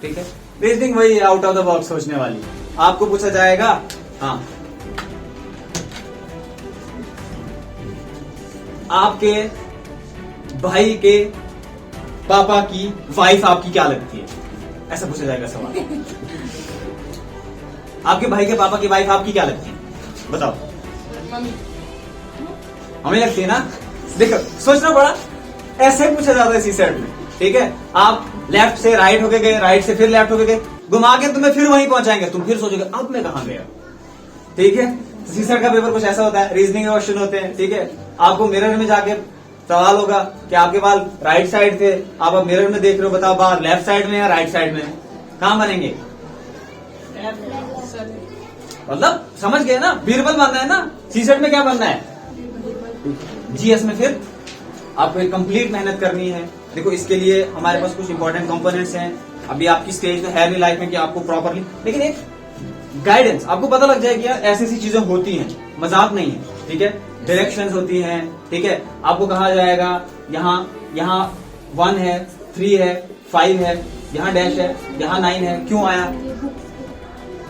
ठीक है, रीजनिंग वही आउट ऑफ द बॉक्स सोचने वाली। आपको पूछा जाएगा, हाँ, आपके भाई के पापा की वाइफ आपकी क्या लगती है, ऐसा पूछा जाएगा सवाल। आपके भाई के पापा की वाइफ आपकी क्या लगती है, बताओ।
मम्मी।
हमें लगती है ना, देखो सोचना पड़ा, ऐसे पूछा जाता है सीसेट में, ठीक है। आप लेफ्ट से राइट होके गए, राइट से फिर लेफ्ट होके गए, घुमा के तुम्हें फिर वहीं पहुंचाएंगे, तुम फिर सोचोगे अब मैं कहां गया, ठीक है। सीसेट का पेपर कुछ ऐसा होता है, रीजनिंग के क्वेश्चन होते हैं, ठीक है। आपको मिरर में जाके सवाल होगा कि आपके बाल राइट साइड थे, आप अब मिरर में देख रहे हो, बताओ बाल लेफ्ट साइड में या राइट साइड में, कहां बनेंगे,
सर
मतलब समझ गए ना, बीरबल बनना है ना। सीसेट में क्या बनना है, जीएस में फिर आपको एक कंप्लीट मेहनत करनी है। देखो इसके लिए हमारे पास कुछ इंपॉर्टेंट कंपोनेंट्स हैं, अभी आपकी स्टेज तो है नहीं लाइफ में कि आपको प्रॉपरली, लेकिन एक गाइडेंस आपको पता लग जाएगी यार ऐसी ऐसी चीजें होती हैं, मजाक नहीं है, ठीक है। डायरेक्शंस होती हैं, ठीक है, आपको कहा जाएगा यहाँ 1 है, 3 है, 5 है, यहाँ डैश है, यहाँ 9 है, क्यों आया,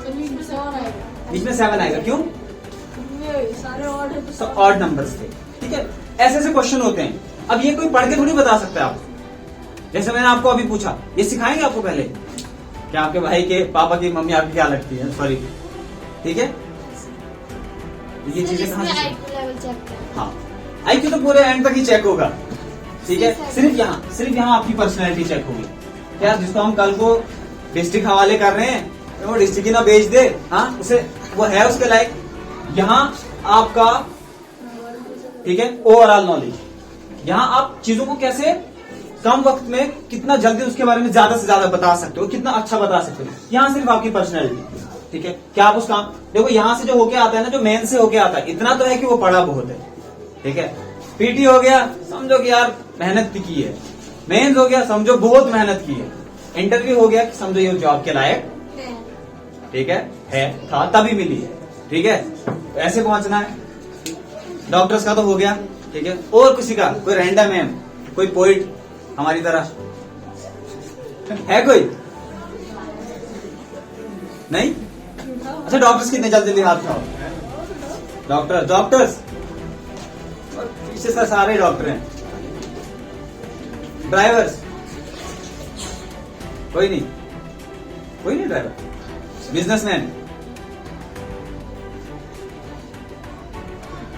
सर बीच में 7 आएगा,
बीच में 7 आएगा, क्यों,
ये सारे ऑर्ड है तो
सब ऑड नंबर्स थे, ठीक है। ऐसे ऐसे क्वेश्चन होते हैं। अब ये कोई पढ़ के थोड़ी बता सकता है आपको, जैसे मैंने आपको अभी पूछा, ये सिखाएंगे आपको पहले कि आपके भाई के पापा की मम्मी आपकी क्या लगती है, सॉरी, ठीक है। ये चीजें कहाँ से,
लेवल चेक करें।
हाँ, आईक्यू तो पूरे एंड तक ही चेक होगा, ठीक है। सिर्फ यहाँ आपकी पर्सनैलिटी चेक होगी। क्या जिसको हम कल को डिस्ट्रिक्ट हवाले कर रहे हैं तो वो डिस्ट्रिक्ट ही ना बेच दे, हाँ, उसे वो है उसके लायक। यहाँ आपका, ठीक है, ओवरऑल नॉलेज, यहाँ आप चीजों को कैसे कम वक्त में कितना जल्दी उसके बारे में ज्यादा से ज्यादा बता सकते हो, कितना अच्छा बता सकते हो, यहाँ सिर्फ आपकी पर्सनैलिटी, ठीक है। क्या आप उस काम, देखो यहाँ से जो होके आता है ना, जो मेन से होके आता है, इतना तो है कि वो पढ़ा बहुत है, ठीक है। पीटी हो गया, समझो कि यार मेहनत भी की है, मेंस हो गया, समझो बहुत मेहनत की है, इंटरव्यू हो गया कि समझो ये जॉब के लायक, ठीक है, था तभी मिली है, ठीक है। ऐसे पहुंचना है। डॉक्टर्स का तो हो गया, ठीक है, और किसी का, कोई रैंडम है, कोई पोइट हमारी तरह है कोई, नहीं, अच्छा डॉक्टर्स कितने जल्दी हाथ उठाओ, डॉक्टर्स और पीछे से सारे डॉक्टर हैं। ड्राइवर्स कोई नहीं ड्राइवर। बिजनेसमैन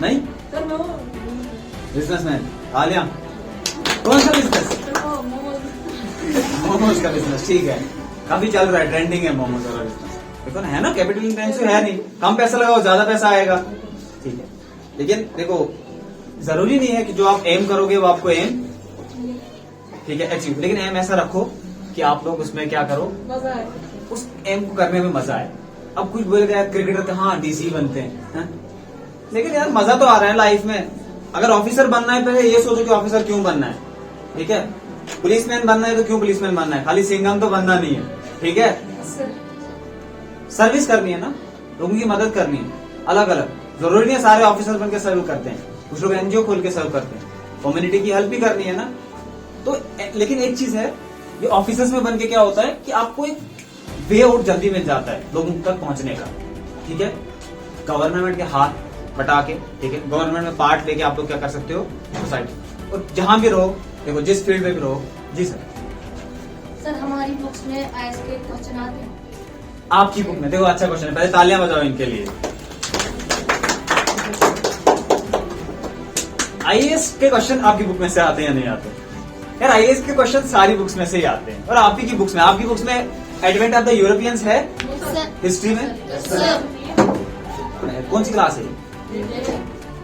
नहीं,
सर वो
बिजनेसमैन आलिया, कौन सा बिजनेस,
सर वो मोमोज।
मोमोज का बिजनेस, ठीक है, काफी चल रहा है, ट्रेंडिंग है मोमोज वाला बिजनेस। देखो ना, है ना, कैपिटल इंटेंसिव है नहीं, कम पैसा लगाओ ज्यादा पैसा आएगा, ठीक है। लेकिन देखो जरूरी नहीं है कि जो आप एम करोगे वो आपको एम, ठीक है, अचीव, लेकिन एम ऐसा रखो कि आप लोग उसमें क्या करो,
मजा है।
उस एम को करने में मजा आए। अब कुछ बोलेगा यार क्रिकेटर हाँ डीसी बनते हैं, लेकिन यार मजा तो आ रहा है लाइफ में। अगर ऑफिसर बनना है पहले ये सोचो कि ऑफिसर क्यों बनना है, ठीक है। पुलिसमैन बनना है तो क्यों पुलिसमैन बनना है, खाली सिंघम तो बनना नहीं है, ठीक है। सर्विस करनी है ना, लोगों की मदद करनी है, अलग अलग, जरूरी नहीं है सारे ऑफिसर बनकर सर्व करते हैं, कुछ लोग एनजीओ खोल के सर्व करते हैं, कम्युनिटी की हेल्प भी करनी है ना। तो लेकिन एक चीज है, ये ऑफिसर्स में बन के क्या होता है कि आपको एक वे आउट जल्दी मिल जाता है लोगों तक पहुंचने का, ठीक है। गवर्नमेंट के हाथ बटा के, ठीक है, गवर्नमेंट में पार्ट लेके आप लोग क्या कर सकते हो, सोसाइटी, और जहां भी रहो, देखो जिस फील्ड में भी रहो। जी सर
हमारी बुक्स में आईएएस के क्वेश्चन आते हैं।
आपकी बुक में देखो, अच्छा क्वेश्चन है, पहले तालियां बजाओ इनके लिए। आईएएस के क्वेश्चन आपकी बुक में से आते हैं या नहीं आते, यार आईएएस के क्वेश्चन सारी बुक्स में से ही आते हैं, और आपकी की बुक्स में, आपकी बुक्स में एडवेंट ऑफ द यूरोपियंस है
सर
हिस्ट्री में।
सर
कौन सी क्लास है?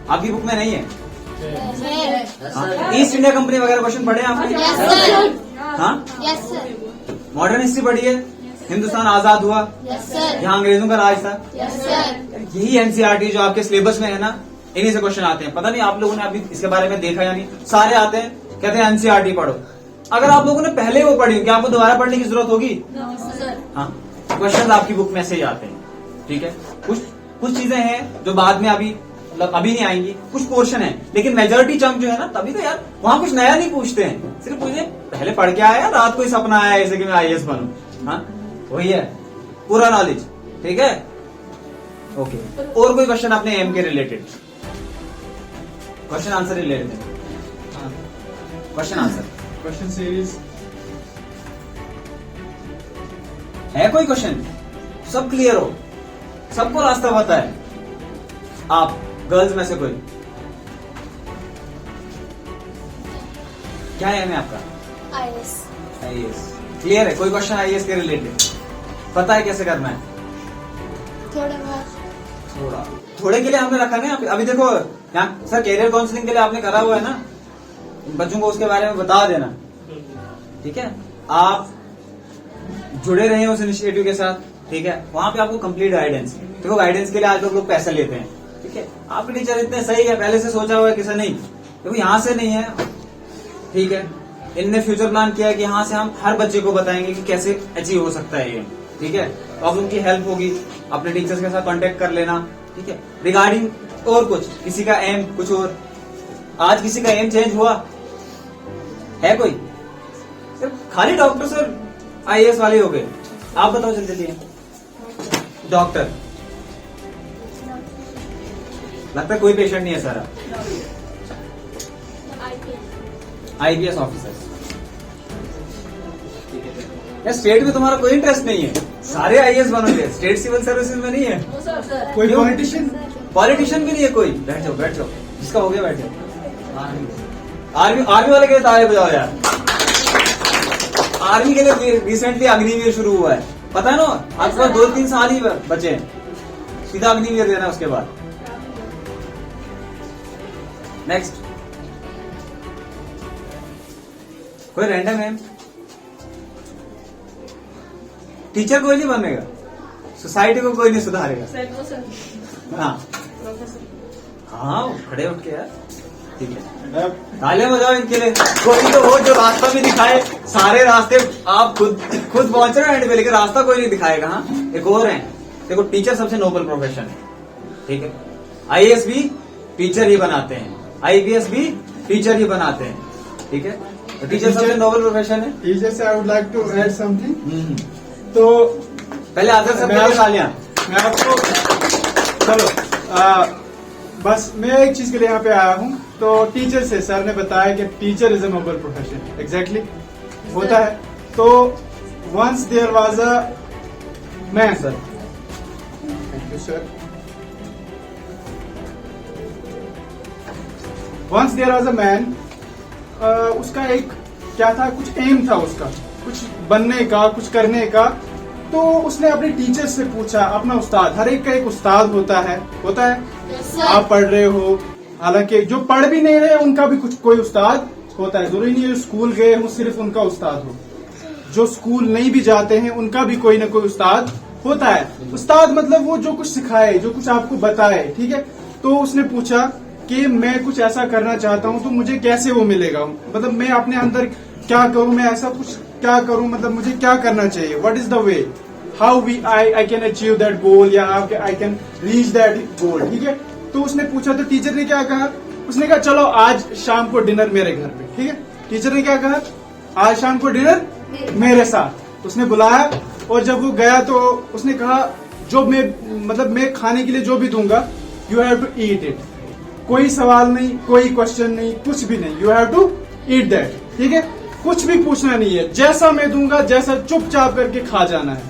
आपकी बुक में नहीं है?
है
ईस्ट इंडिया कंपनी वगैरह क्वेश्चन पढ़े हैं आपने?
यस सर
हाँ,
यस सर
मॉडर्न हिस्ट्री पढ़ी है? हिंदुस्तान आजाद हुआ,
यस सर
यहाँ अंग्रेजों का राज था।
यस सर
यही एनसीईआरटी जो आपके सिलेबस में है ना, इन्हीं से क्वेश्चन आते हैं। पता नहीं आप लोगों ने अभी इसके बारे में देखा या नहीं, सारे आते हैं कहते हैं एनसीईआरटी पढ़ो। अगर आप लोगों ने पहले वो पढ़ी, क्या आपको दोबारा पढ़ने की जरूरत होगी? हाँ, क्वेश्चन आपकी बुक में से ही आते हैं, ठीक है। कुछ चीजें हैं जो बाद में अभी नहीं आएंगी, कुछ पोर्शन है, लेकिन मेजोरिटी चंक जो है ना, तभी तो यार वहां कुछ नया नहीं पूछते हैं, सिर्फ पूछे पहले पढ़ के आया, रात को ही सपना आया ऐसे कि मैं आईएएस बनूं। हाँ, वही है पूरा नॉलेज, ठीक है। ओके, और कोई क्वेश्चन अपने एम के related? Question answer related, question answer
question series
है कोई क्वेश्चन? सब क्लियर हो, सबको रास्ता पता है? आप गर्ल्स में से कोई? क्या है आपका?
आईएएस
आईएएस क्लियर है? कोई क्वेश्चन आईएएस के रिलेटेड पता है कैसे करना है?
थोड़ा बहुत
थोड़े के लिए हमने रखा ना। अभी देखो यहाँ सर कैरियर काउंसलिंग के लिए आपने करा हुआ है ना, बच्चों को उसके बारे में बता देना, ठीक है। आप जुड़े रहे उस इनिशिएटिव के साथ, ठीक है। वहां पे आपको कंप्लीट गाइडेंस, देखो गाइडेंस के लिए आज लोग पैसे लेते हैं, ठीक है। आपके टीचर इतने सही है, पहले से सोचा हुआ है किसी नहीं, देखो यहाँ से नहीं है, ठीक है। इनने फ्यूचर प्लान किया है कि यहाँ से हम हर बच्चे को बताएंगे कि कैसे अचीव हो सकता है ये, ठीक है। तो अब उनकी हेल्प होगी, अपने टीचर्स के साथ कांटेक्ट कर लेना, ठीक है। रिगार्डिंग और कुछ, किसी का एम कुछ और, आज किसी का एम चेंज हुआ है कोई? सिर्फ खाली डॉक्टर और आईएएस वाले हो गए। आप बताओ जल्दी जल्दी। डॉक्टर, लगता है कोई पेशेंट नहीं है सारा। आईपीएस ऑफिसर, या स्टेट में तुम्हारा कोई इंटरेस्ट नहीं है, सारे आईएएस बनोगे, स्टेट सिविल सर्विसेज में नहीं है।
कोई
क्यों?
पॉलिटिशियन?
पॉलिटिशियन भी नहीं है कोई। बैठ जाओ बैठ जाओ, जिसका हो गया बैठ जाओ। आर्मी वाले के लिए ताली बजाओ यार। आर्मी के लिए रिसेंटली अग्निवीर शुरू हुआ है, पता है ना? आपके पास 2-3 साल ही बचे हैं, सीधा अग्निवीर देना उसके बाद। नेक्स्ट, कोई रैंडम है? टीचर कोई नहीं बनेगा, सोसाइटी को कोई नहीं सुधारेगा। हाँ हाँ, खड़े उठ के यार, ठीक है। तालियां बजाओ इनके लिए। कोई तो हो जो रास्ता भी दिखाए, सारे रास्ते आप खुद पहुंच रहे हैं एंड पे, लेकिन रास्ता कोई नहीं दिखाएगा। हाँ, एक और है, देखो टीचर सबसे नोबल प्रोफेशन है, ठीक है। आईएएस भी टीचर ही बनाते हैं, आईपीएस भी टीचर ही बनाते हैं, ठीक है। तो टीचर सबसे नोबल प्रोफेशन है।
टीचर से I would like to add something. तो
पहले आदर सब तालियां।
मैं आपको चलो बस मैं एक चीज के लिए यहाँ पे आया हूँ। तो टीचर से सर ने बताया कि teacher is a noble profession, exactly होता है। तो once there was a man,
sir
thank you sir, once there was a man, उसका एक क्या था, कुछ एम था उसका, कुछ बनने का, कुछ करने का। तो उसने अपने टीचर से पूछा, अपना उस्ताद, हर एक का एक उस्ताद होता है आप पढ़ रहे हो, हालांकि जो पढ़ भी नहीं रहे उनका भी कुछ कोई उस्ताद होता है, जरूरी नहीं है जो स्कूल गए हो सिर्फ उनका उस्ताद हो, जो स्कूल नहीं भी जाते हैं उनका भी कोई ना कोई उस्ताद होता है। उस्ताद मतलब वो जो कुछ सिखाए, जो कुछ आपको बताए, ठीक है। तो उसने पूछा कि मैं कुछ ऐसा करना चाहता हूं, तो मुझे कैसे वो मिलेगा, मतलब मैं अपने अंदर क्या करूं, मैं ऐसा कुछ क्या करूं, मतलब मुझे क्या करना चाहिए, what is the way, how we I can achieve that goal, या I can reach that goal, ठीक है। तो उसने पूछा, तो टीचर ने क्या कहा, उसने कहा चलो आज शाम को डिनर मेरे घर पे, ठीक है। टीचर ने क्या कहा, आज शाम को डिनर मेरे साथ। उसने बुलाया और जब वो गया तो उसने कहा जो मैं खाने के लिए जो भी दूंगा, you have to eat it, कोई सवाल नहीं, कोई क्वेश्चन नहीं, कुछ भी नहीं, you have to eat that, ठीक है। कुछ भी पूछना नहीं है, जैसा मैं दूंगा जैसा चुपचाप करके खा जाना है।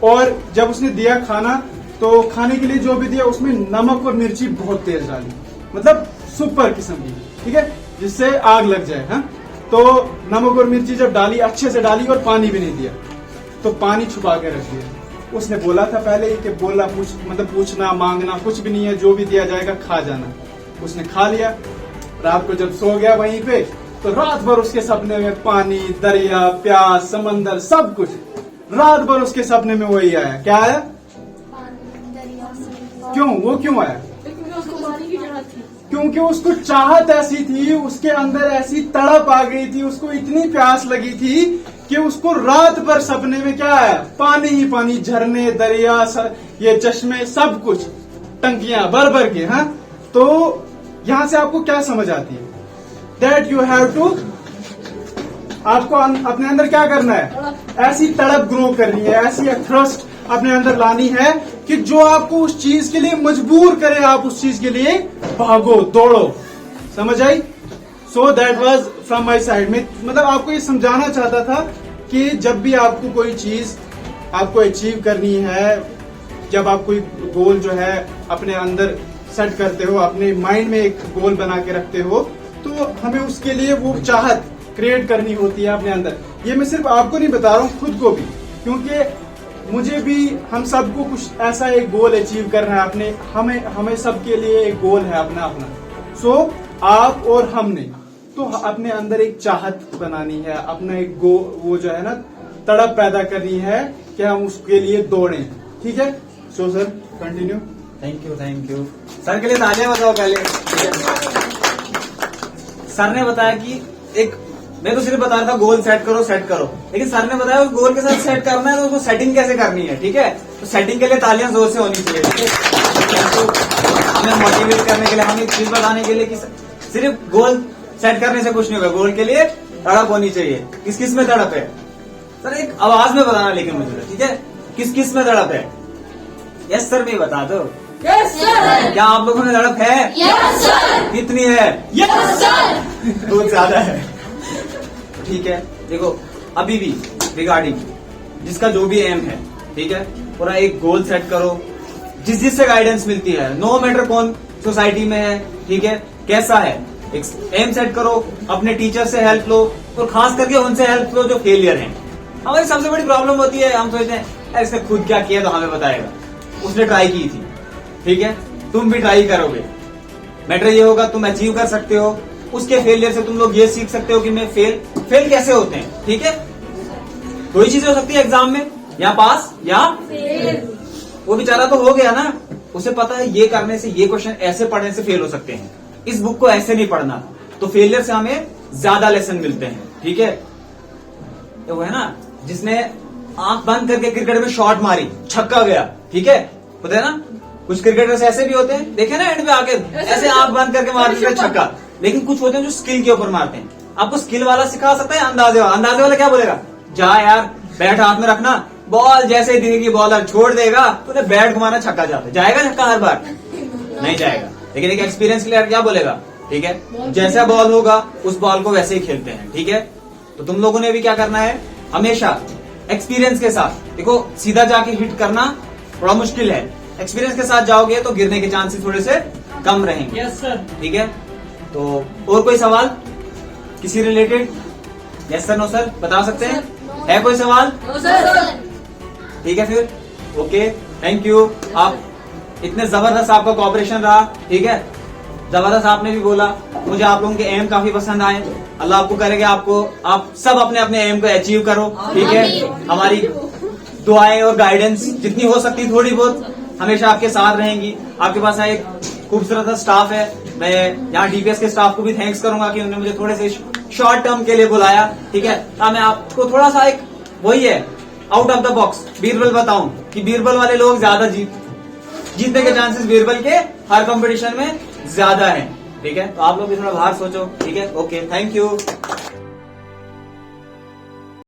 और जब उसने दिया खाना, तो खाने के लिए जो भी दिया उसमें नमक और मिर्ची बहुत तेज डाली, मतलब सुपर किस्म की, ठीक है, जिससे आग लग जाए। हाँ, तो नमक और मिर्ची जब डाली, अच्छे से डाली और पानी भी नहीं दिया, तो पानी छुपा के रख दिया। उसने बोला था पहले ही कि बोला पूछना मांगना कुछ भी नहीं है, जो भी दिया जाएगा खा जाना। उसने खा लिया। रात को जब सो गया वहीं पे, तो रात भर उसके सपने में पानी, दरिया, प्यास, समंदर, सब कुछ रात भर उसके सपने में वही आया। क्या आया?
दरिया से।
क्यों? वो क्यों आया?
लेकिन उसको पानी की जरूरत थी।
क्योंकि उसको चाहत ऐसी थी, उसके अंदर ऐसी तड़प आ गई थी, उसको इतनी प्यास लगी थी कि उसको रात भर सपने में क्या आया? पानी ही पानी, झरने, दरिया, ये चश्मे, सब कुछ, टंकियां भर भर के। हाँ, तो यहां से आपको क्या समझ आती है? दैट यू हैव टू, आपको अपने अंदर क्या करना है? ऐसी तड़प ग्रो करनी है, ऐसी थ्रस्ट अपने अंदर लानी है कि जो आपको उस चीज के लिए मजबूर करे, आप उस चीज के लिए भागो, दौड़ो। समझ आई? So that was from my side में, मतलब आपको ये समझाना चाहता था कि जब भी आपको कोई चीज आपको अचीव करनी है, जब आप कोई गोल जो है अपने अंदर सेट करते हो, अपने माइंड में एक गोल बना के रखते हो, तो हमें उसके लिए वो चाहत क्रिएट करनी होती है अपने अंदर। ये मैं सिर्फ आपको नहीं बता रहा हूँ, खुद को भी, क्योंकि मुझे भी, हम सबको कुछ ऐसा एक गोल अचीव करना है अपने, हमें सबके लिए एक गोल है अपना अपना। सो आप और हमने तो अपने अंदर एक चाहत बनानी है, अपना एक वो जो है ना, तड़प पैदा करनी है कि हम उसके लिए दौड़ें। ठीक है? So sir continue.
Thank you sir के लिए तालियां बजाओ पहले। सर ने बताया कि एक, मैं तो सिर्फ बता रहा था गोल सेट करो, लेकिन सर ने बताया उस गोल के साथ सेट करना है तो उसको सेटिंग कैसे करनी है। ठीक है? तो सेटिंग के लिए तालियां जोर से होनी चाहिए। ठीक है? तो हमें मोटिवेट करने के लिए, हमें एक चीज बताने के लिए कि सिर्फ गोल सेट करने से कुछ नहीं होगा, गोल के लिए तड़प होनी चाहिए। किस किस में तड़प है सर? एक आवाज में बताना लेकिन मुझे, ठीक है? किस किस में तड़प है? यस सर में बता दो।
Yes sir.
क्या आप लोगों में तड़प है?
Yes sir.
कितनी है?
Yes sir.
बहुत ज्यादा है। ठीक है, देखो अभी भी रिगार्डिंग जिसका जो भी एम है, ठीक है, पूरा एक गोल सेट करो, जिससे गाइडेंस मिलती है, नो मैटर कौन सोसाइटी में है, ठीक है, कैसा है, एक एम सेट करो, अपने टीचर से हेल्प लो, और खास करके उनसे हेल्प लो जो फेलियर हैं। हमारी सबसे बड़ी प्रॉब्लम होती है, हम सोचते हैं यार इसने खुद क्या किया तो हमें बताएगा, उसने ट्राई की थी। ठीक है, तुम भी ट्राई करोगे, मैटर ये होगा तुम अचीव कर सकते हो। उसके फेलियर से तुम लोग ये सीख सकते हो कि मैं फेल कैसे होते हैं। ठीक है, दो ही चीजें हो सकती है एग्जाम में, या पास या फेल। वो बेचारा तो हो गया ना, उसे पता है ये करने से, ये क्वेश्चन ऐसे पढ़ने से फेल हो सकते हैं, इस बुक को ऐसे नहीं पढ़ना, तो फेलियर से हमें ज्यादा लेसन मिलते हैं। ठीक है, तो वो है ना जिसने आंख बंद करके क्रिकेट में शॉट मारी, छक्का गया। ठीक है, पता है ना, कुछ क्रिकेटर्स ऐसे भी होते हैं, देखे ना एंड पे आके ऐसे आंख बंद करके मारते हैं छक्का। लेकिन कुछ होते हैं जो स्किल के ऊपर मारते हैं। आपको स्किल वाला सिखा सकता है अंदाजे वाला क्या बोलेगा, जा यार बैट हाथ में रखना, बॉल जैसे ही दिखेगी बॉलर छोड़ देगा, तूने बैट घुमाना, छक्का जाता जाएगा छक्का हर बार? नहीं जाएगा। लेकिन एक एक्सपीरियंस प्लेयर क्या बोलेगा, ठीक है, जैसा बॉल होगा उस बॉल को वैसे ही खेलते हैं। ठीक है, तो तुम लोगों ने भी क्या करना है, हमेशा एक्सपीरियंस के साथ। देखो सीधा जाके हिट करना थोड़ा मुश्किल है, एक्सपीरियंस के साथ जाओगे तो गिरने के चांसेस थोड़े से कम रहेंगे।
Yes sir.
ठीक है, तो और कोई सवाल किसी related? Yes sir, no sir, बता सकते हैं? है कोई सवाल?
No sir.
ठीक है फिर, ओके, थैंक यू। आप इतने जबरदस्त आपका कॉपरेशन रहा। ठीक है, जबरदस्त आपने भी बोला, मुझे आप लोगों के एम काफी पसंद आए। अल्लाह आपको करेगा, आप सब अपने अपने एम को अचीव करो। ठीक है, हमारी दुआएं और गाइडेंस जितनी हो सकती है थोड़ी बहुत हमेशा आपके साथ रहेंगी। आपके पास एक खूबसूरत स्टाफ है, मैं यहाँ डीपीएस के स्टाफ को भी थैंक्स करूंगा कि उन्होंने मुझे थोड़े से शॉर्ट टर्म के लिए बुलाया। ठीक है, मैं आपको थोड़ा सा एक वही है out of the box Birbal बताऊं कि बीरबल वाले लोग ज्यादा जीतने के चांसेस बीरबल के हर कंपटीशन में ज्यादा हैं। ठीक है, तो आप लोग भी थोड़ा बाहर सोचो। ठीक है, ओके, थैंक यू।